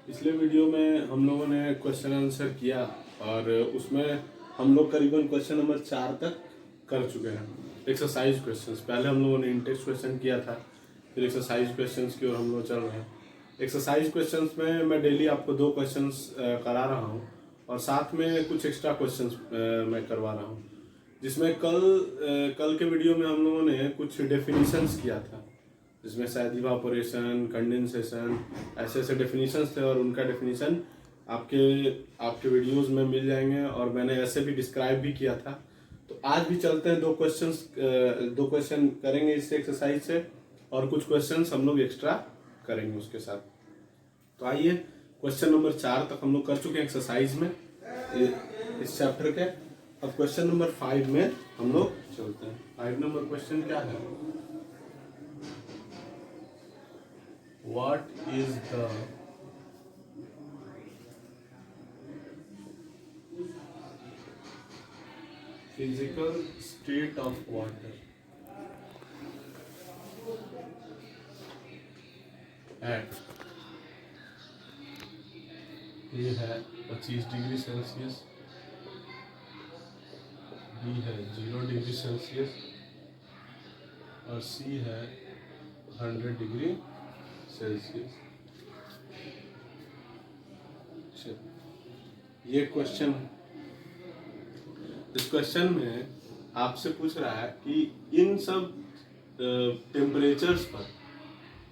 पिछले वीडियो में हम लोगों ने क्वेश्चन आंसर किया और उसमें हम लोग करीबन क्वेश्चन नंबर 4 तक कर चुके हैं। एक्सरसाइज क्वेश्चंस पहले हम लोगों ने इंटेक्स क्वेश्चन किया था, फिर एक्सरसाइज क्वेश्चंस की ओर हम लोग चल रहे हैं। एक्सरसाइज क्वेश्चंस में मैं डेली आपको 2 क्वेश्चंस करा रहा हूँ और साथ में कुछ एक्स्ट्रा क्वेश्चंस मैं करवा रहा हूँ, जिसमें कल के वीडियो में हम लोगों ने कुछ डेफिनेशंस किया था, जिसमें शायद इवापोरेशन, कंडेंसेशन, ऐसे ऐसे डेफिनेशंस थे और उनका डेफिनेशन आपके आपके वीडियोस में मिल जाएंगे और मैंने ऐसे भी डिस्क्राइब भी किया था। तो आज भी चलते हैं, 2 क्वेश्चन करेंगे इस एक्सरसाइज से और कुछ क्वेश्चंस हम लोग एक्स्ट्रा करेंगे उसके साथ। तो आइए, क्वेश्चन नंबर 4 तक हम लोग कर चुके हैं एक्सरसाइज में इस चैप्टर के। अब क्वेश्चन नंबर 5 में हम लोग चलते हैं। 5 नंबर क्वेश्चन क्या है? What is the physical state of water at A है 25 डिग्री सेल्सियस, B है 0 डिग्री सेल्सियस और C है 100 डिग्री सेल्सियस। ये क्वेश्चन, इस क्वेश्चन में आपसे पूछ रहा है कि इन सब टेम्परेचर्स पर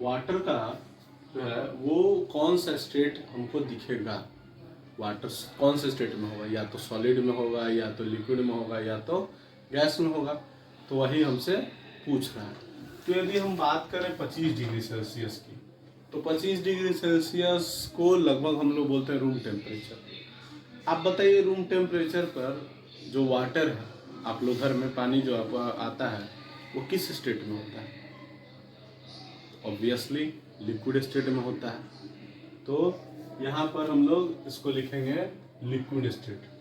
वाटर का जो है वो कौन सा स्टेट हमको दिखेगा। वाटर कौन से स्टेट में होगा, या तो सॉलिड में होगा, या तो लिक्विड में होगा, या तो गैस में होगा। तो वही हमसे पूछ रहा है। तो यदि हम बात करें 25 डिग्री सेल्सियस की, तो 25 डिग्री सेल्सियस को लगभग हम लोग बोलते हैं रूम टेम्परेचर। आप बताइए, रूम टेम्परेचर पर जो वाटर है, आप लोग घर में पानी जो आपको आता है वो किस स्टेट में होता है? ऑब्वियसली लिक्विड स्टेट में होता है। तो यहाँ पर हम लोग इसको लिखेंगे लिक्विड स्टेट।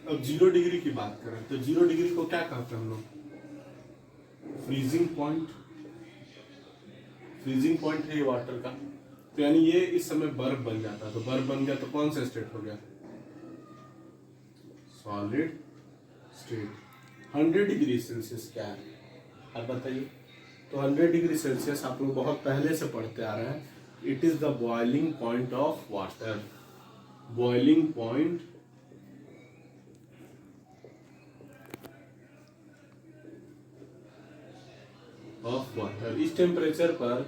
अब 0 डिग्री की बात करें तो 0 डिग्री को क्या कहते हैं हम लोग? Freezing point. फ्रीजिंग पॉइंट है ये वाटर का। तो यानी ये इस समय बर्फ बन जाता है। तो बर्फ बन गया तो कौन सा स्टेट हो गया? Solid state. 100 डिग्री सेल्सियस क्या है आप बताइए? तो 100 डिग्री सेल्सियस आप लोग बहुत पहले से पढ़ते आ रहे हैं। It is the boiling point of water. Boiling point of water. इस टेम्परेचर पर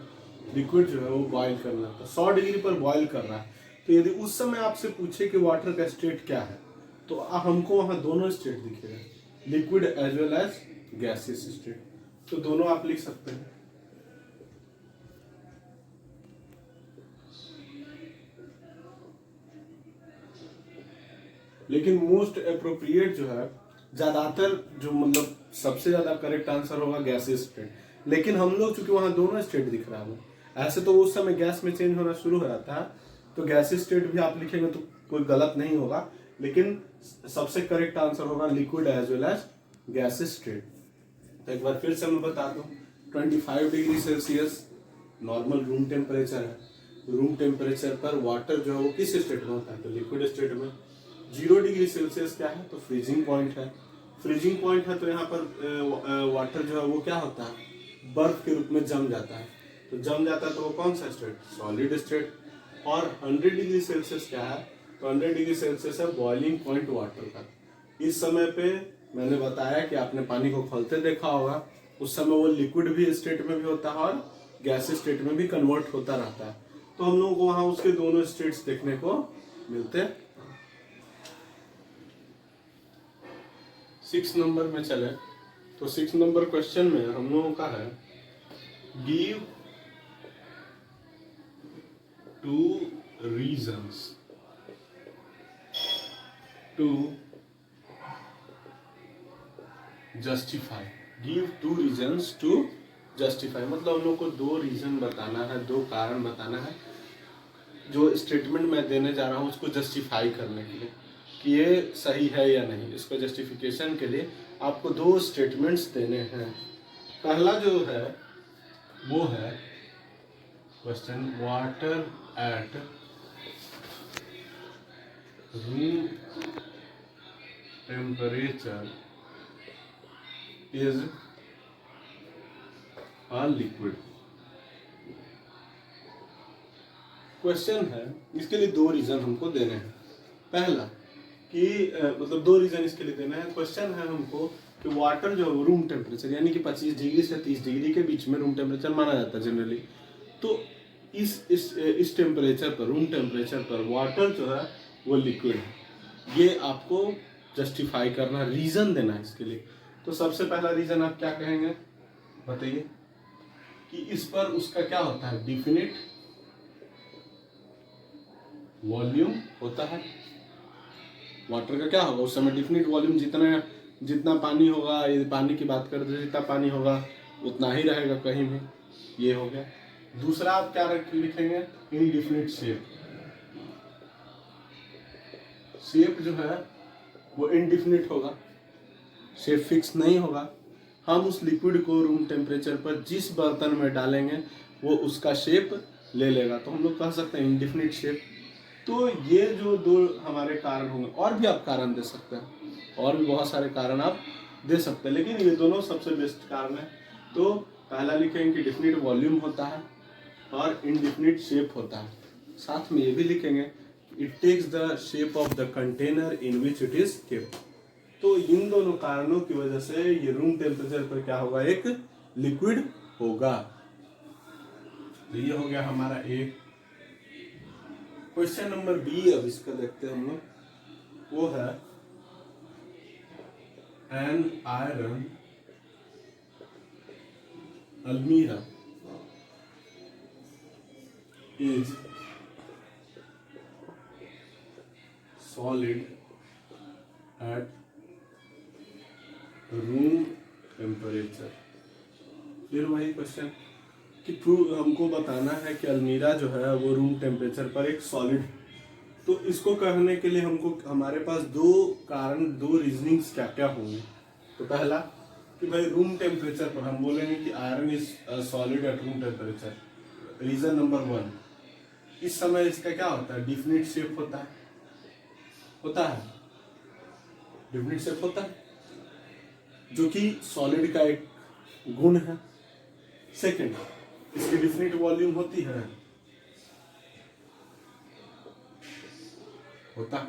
लिक्विड जो है वो बॉइल करना था। 100 डिग्री पर बॉइल कर रहा है। तो यदि उस समय आपसे पूछे कि वाटर का स्टेट क्या है, तो हमको वहां दोनों स्टेट दिखेगा, liquid as well as gaseous state. तो दोनों आप लिख सकते हैं। लेकिन मोस्ट अप्रोप्रिएट जो है, ज्यादातर जो मतलब सबसे ज्यादा करेक्ट आंसर होगा गैसियस स्टेट। लेकिन हम लोग चूंकि वहां दोनों स्टेट दिख रहा है, ऐसे तो उस समय गैस में चेंज होना शुरू हो जाता है, तो गैसियस स्टेट भी आप लिखेंगे तो कोई गलत नहीं होगा। लेकिन सबसे करेक्ट आंसर होगा liquid as well as gaseous state. तो एक बार फिर से मैं बता दूं, 25 degree Celsius normal room temperature है। रूम टेम्परेचर पर वाटर जो है वो किस स्टेट में होता है? तो लिक्विड स्टेट में। 0 डिग्री सेल्सियस क्या है? तो फ्रीजिंग पॉइंट है। फ्रीजिंग पॉइंट है तो यहाँ पर वाटर जो है वो क्या होता है? बर्फ के रूप में जम जाता है। तो जम जाता है तो वो कौन सा स्टेट? Solid state. और 100 डिग्री सेल्सियस क्या है? तो 100 डिग्री सेल्सियस है बॉइलिंग पॉइंट वाटर का। इस समय पे मैंने बताया कि आपने पानी को खौलते देखा होगा, उस समय वो लिक्विड भी स्टेट में भी होता है और गैस स्टेट में भी कन्वर्ट होता रहता है। तो हम लोग को वहां उसके दोनों स्टेट्स देखने को मिलते हैं। 6 नंबर में चले तो 6 नंबर क्वेश्चन में हम लोगों का है, give 2 reasons to justify. Give 2 reasons to justify मतलब हम लोग को 2 रीजन बताना है, 2 कारण बताना है जो स्टेटमेंट मैं देने जा रहा हूं उसको जस्टिफाई करने के लिए। कि ये सही है या नहीं। इसको जस्टिफिकेशन के लिए आपको दो स्टेटमेंट्स देने हैं। पहला जो है वो है question, water at room temperature is a liquid. Question है, इसके लिए दो रीजन हमको देने हैं। पहला कि मतलब दो रीजन इसके लिए देना है। क्वेश्चन है हमको कि वाटर जो रूम टेम्परेचर यानी कि 25 डिग्री से 30 डिग्री के बीच में रूम टेम्परेचर माना जाता है जनरली, तो इस टेम्परेचर पर, रूम टेम्परेचर पर वाटर जो है वो लिक्विड है। ये आपको जस्टिफाई करना, रीजन देना है इसके लिए। तो सबसे पहला रीजन आप क्या कहेंगे बताइए कि इस पर उसका क्या होता है, डिफिनिट वॉल्यूम होता है। वाटर का क्या होगा उस समय, डिफिनिट वॉल्यूम, जितना पानी होगा, यदि पानी की बात करें तो जितना पानी होगा उतना ही रहेगा कहीं भी। ये हो गया। दूसरा आप क्या लिखेंगे, इनडिफिनिट शेप। शेप जो है वो इनडिफिनिट होगा, शेप फिक्स नहीं होगा। हम उस लिक्विड को रूम टेम्परेचर पर जिस बर्तन में डालेंगे वो उसका शेप ले लेगा, तो हम लोग कह सकते हैं इनडिफिनिट शेप। तो ये जो दो हमारे कारण होंगे, और भी आप कारण दे सकते हैं, और भी बहुत सारे कारण आप दे सकते हैं, लेकिन ये दोनों सबसे बेस्ट कारण है। तो पहला लिखेंगे कि डिफिनिट वॉल्यूम होता है और इनडिफिनिट शेप होता है। साथ में ये भी लिखेंगे it takes the shape of the container in which it is kept. तो इन दोनों कारणों की वजह से ये रूम टेम्परेचर पर क्या होगा, एक लिक्विड होगा। तो ये हो गया हमारा एक। क्वेश्चन नंबर बी अब इसका देखते हैं हम लोग, वो है एन आयरन अलमीरा is solid at room temperature. फिर वही क्वेश्चन कि हमको बताना है कि अलमीरा जो है वो रूम टेम्परेचर पर एक सॉलिड। तो इसको कहने के लिए हमको, हमारे पास दो कारण, दो रीजनिंग्स क्या क्या होंगे। तो पहला कि भाई रूम टेम्परेचर पर हम बोलेंगे कि iron is solid at room temperature. Reason number 1, इस समय इसका क्या होता है, डिफिनिट शेप होता है, डिफिनिट शेप होता है, जो कि सॉलिड का एक गुण है। सेकंड, इसकी डिफिनिट वॉल्यूम होती है, होता है।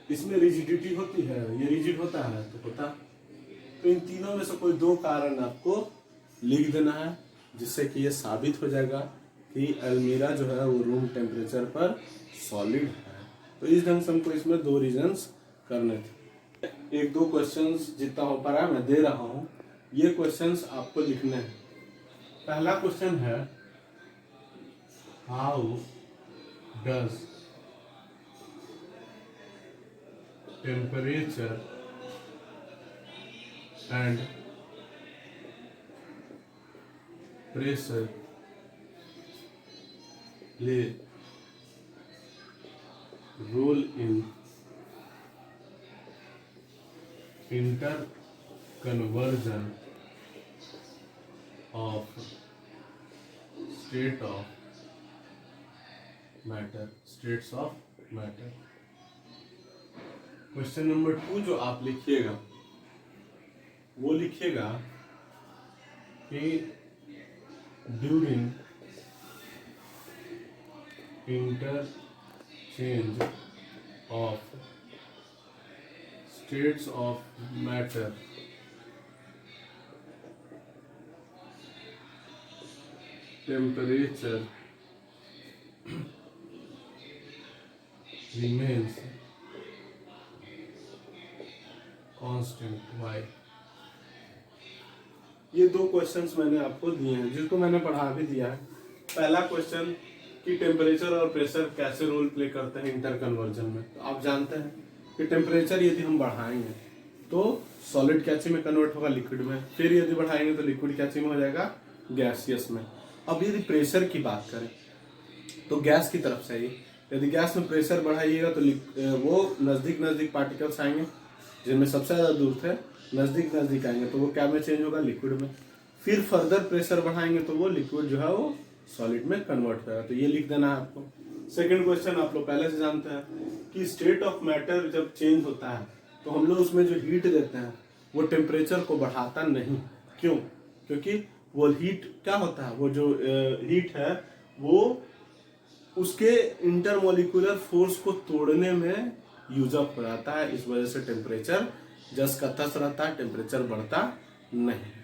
इसमें रिजिडिटी होती है, ये रिजिड होता है तो होता है। तो इन तीनों में से कोई दो कारण आपको लिख देना है, जिससे कि ये साबित हो जाएगा कि अलमीरा जो है वो रूम टेम्परेचर पर सॉलिड है। तो इस ढंग से हमको इसमें दो रीजंस करने थे। एक दो क्वेश्चंस जितना हो पा रहा है मैं दे रहा हूँ, ये क्वेश्चंस आपको लिखने हैं। पहला क्वेश्चन है, how does temperature and pressure play role in interconversion of states of matter. Question number 2 जो आप लिखिएगा वो लिखिएगा कि during interchange of states of matter temperature remains constant. Why? ये दो क्वेश्चंस मैंने आपको दिए हैं, जिसको मैंने पढ़ा भी दिया है। पहला क्वेश्चन कि टेम्परेचर और प्रेशर कैसे रोल प्ले करते हैं इंटर कन्वर्जन में। तो आप जानते हैं कि टेम्परेचर यदि हम बढ़ाएंगे तो सॉलिड क्या चीज में कन्वर्ट होगा, लिक्विड में। फिर यदि बढ़ाएंगे तो लिक्विड क्या चीज में हो जाएगा, गैसियस में। अब यदि प्रेशर की बात करें तो गैस की तरफ से ही, यदि गैस में प्रेशर बढ़ाइएगा तो वो नज़दीक नज़दीक पार्टिकल्स आएंगे, जिनमें सबसे ज़्यादा दूर थे नज़दीक नज़दीक आएंगे, तो वो क्या में चेंज होगा, लिक्विड में। फिर फर्दर प्रेशर बढ़ाएंगे तो वो लिक्विड जो है वो सॉलिड में कन्वर्ट होगा। तो ये लिख देना है आपको। सेकंड क्वेश्चन आप लोग पहले से जानते हैं कि स्टेट ऑफ मैटर जब चेंज होता है तो हम लोग उसमें जो हीट देते हैं वो टेम्परेचर को बढ़ाता नहीं। क्यों? क्योंकि वो हीट क्या होता है, वो जो हीट है वो उसके इंटरमोलिकुलर फोर्स को तोड़ने में यूज अप हो जाता है। इस वजह से टेम्परेचर जस का तस रहता है, टेम्परेचर बढ़ता नहीं।